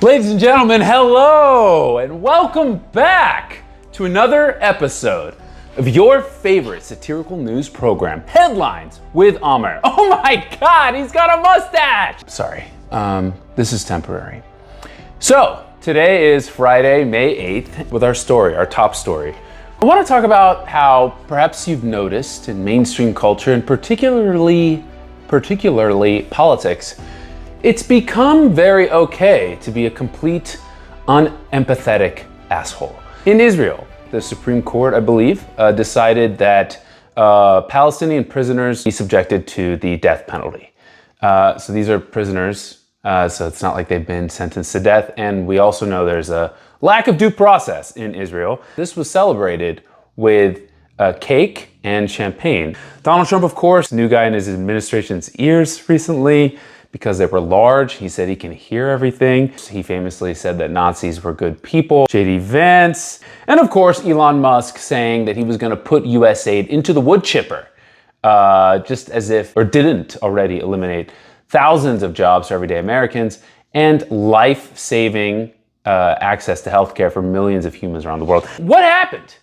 Ladies and gentlemen, hello, and welcome back to another episode of your favorite satirical news program, Headlines with Amr. Oh my God, he's got a mustache! Sorry, this is temporary. So, today is Friday, May 8th, with our story, our top story. I want to talk about how perhaps you've noticed in mainstream culture, and particularly politics, it's become very okay to be a complete unempathetic asshole. In Israel, the Supreme Court, I believe, decided that Palestinian prisoners be subjected to the death penalty. So these are prisoners, so it's not like they've been sentenced to death. And we also know there's a lack of due process in Israel. This was celebrated with cake and champagne. Donald Trump, of course, new guy in his administration's ears recently, because they were large. He said he can hear everything. He famously said that Nazis were good people. JD Vance. And of course, Elon Musk saying that he was gonna put US aid into the wood chipper, just as if, or didn't already eliminate thousands of jobs for everyday Americans and life-saving access to healthcare for millions of humans around the world. What happened?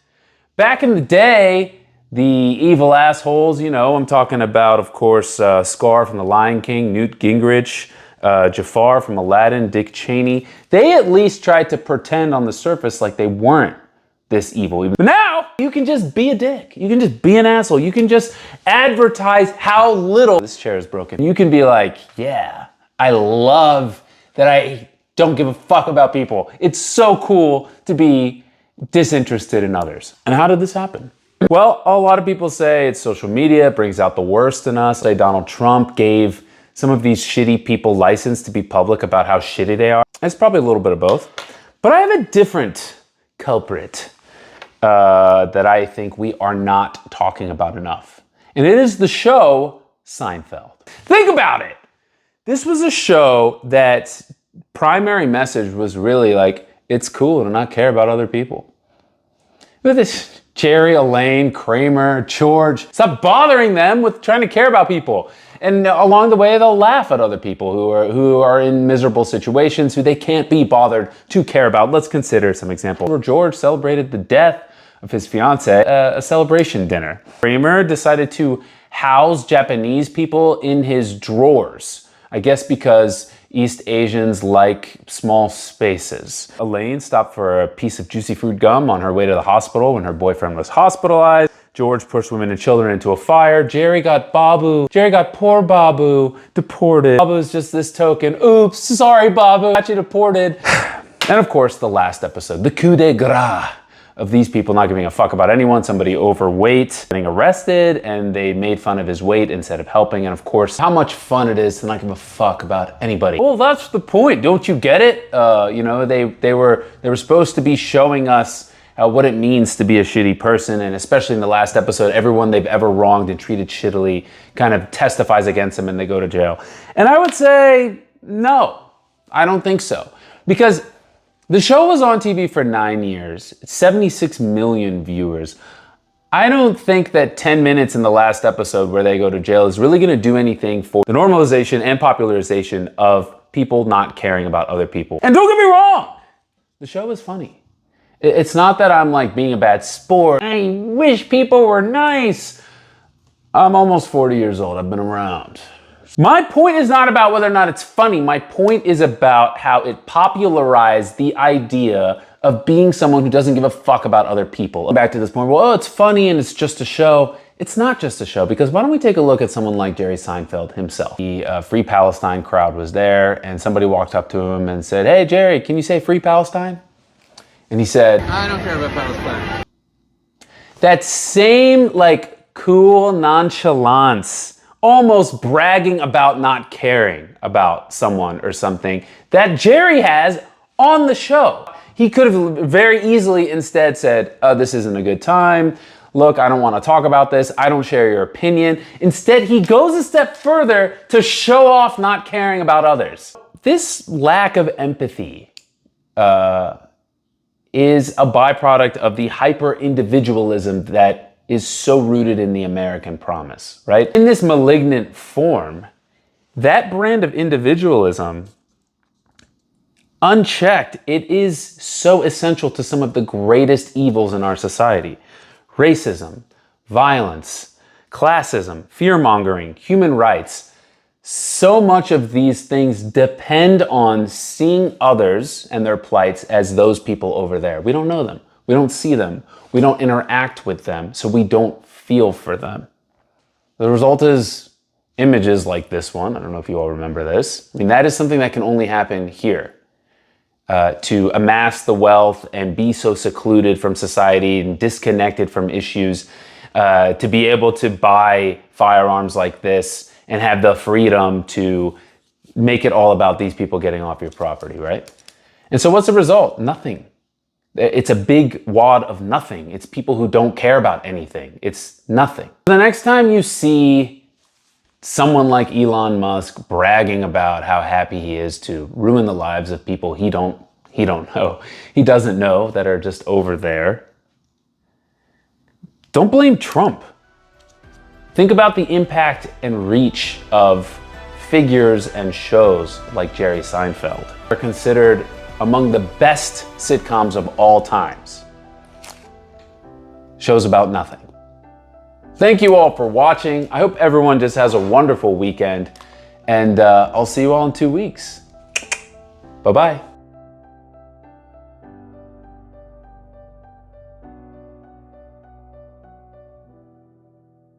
Back in the day, the evil assholes, you know, I'm talking about, of course, Scar from The Lion King, Newt Gingrich, Jafar from Aladdin, Dick Cheney. They at least tried to pretend on the surface like they weren't this evil. But now, you can just be a dick. You can just be an asshole. You can just advertise how little this chair is broken. You can be like, yeah, I love that I don't give a fuck about people. It's so cool to be disinterested in others. And how did this happen? Well, a lot of people say it's social media, it brings out the worst in us. Say Donald Trump gave some of these shitty people license to be public about how shitty they are. It's probably a little bit of both. But I have a different culprit that I think we are not talking about enough. And it is the show Seinfeld. Think about it. This was a show that primary message was really like, it's cool to not care about other people. With this Jerry, Elaine, Kramer, George. Stop bothering them with trying to care about people. And along the way, they'll laugh at other people who are in miserable situations, who they can't be bothered to care about. Let's consider some examples. Where George celebrated the death of his fiance, a celebration dinner. Kramer decided to house Japanese people in his drawers. I guess because East Asians like small spaces. Elaine stopped for a piece of juicy fruit gum on her way to the hospital when her boyfriend was hospitalized. George pushed women and children into a fire. Jerry got poor Babu deported. Babu's just this token. Oops, sorry Babu, got you deported. And of course, the last episode, the coup de grace of these people not giving a fuck about anyone, somebody overweight, getting arrested, and they made fun of his weight instead of helping. And of course, how much fun it is to not give a fuck about anybody. Well, that's the point. Don't you get it? You know, they were supposed to be showing us what it means to be a shitty person. And especially in the last episode, everyone they've ever wronged and treated shittily kind of testifies against them and they go to jail. And I would say, no, I don't think so. Because the show was on TV for 9 years, 76 million viewers. I don't think that 10 minutes in the last episode where they go to jail is really gonna do anything for the normalization and popularization of people not caring about other people. And don't get me wrong, the show is funny. It's not that I'm like being a bad sport. I wish people were nice. I'm almost 40 years old, I've been around. My point is not about whether or not it's funny. My point is about how it popularized the idea of being someone who doesn't give a fuck about other people. Back to this point, well, oh, it's funny and it's just a show. It's not just a show, because why don't we take a look at someone like Jerry Seinfeld himself? The Free Palestine crowd was there and somebody walked up to him and said, hey, Jerry, can you say Free Palestine? And he said, I don't care about Palestine. That same like cool nonchalance, almost bragging about not caring about someone or something that Jerry has on the show. He could have very easily instead said, this isn't a good time. Look, I don't want to talk about this. I don't share your opinion. Instead, he goes a step further to show off not caring about others. This lack of empathy is a byproduct of the hyper-individualism that is so rooted in the American promise, right? In this malignant form, that brand of individualism Unchecked, it is so essential to some of the greatest evils in our society. Racism, violence, classism, fear-mongering, human rights. So much of these things depend on seeing others and their plights as those people over there. We don't know them. We don't see them. We don't interact with them, so we don't feel for them. The result is images like this one. I don't know if you all remember this. I mean, that is something that can only happen here. To amass the wealth and be so secluded from society and disconnected from issues, to be able to buy firearms like this and have the freedom to make it all about these people getting off your property, right? And so what's the result? Nothing. It's a big wad of nothing. It's people who don't care about anything. It's nothing. The next time you see someone like Elon Musk bragging about how happy he is to ruin the lives of people he doesn't know that are just over there, don't blame Trump. Think about the impact and reach of figures and shows like Jerry Seinfeld. They're considered among the best sitcoms of all times. Shows about nothing. Thank you all for watching. I hope everyone just has a wonderful weekend, and I'll see you all in 2 weeks. Bye-bye.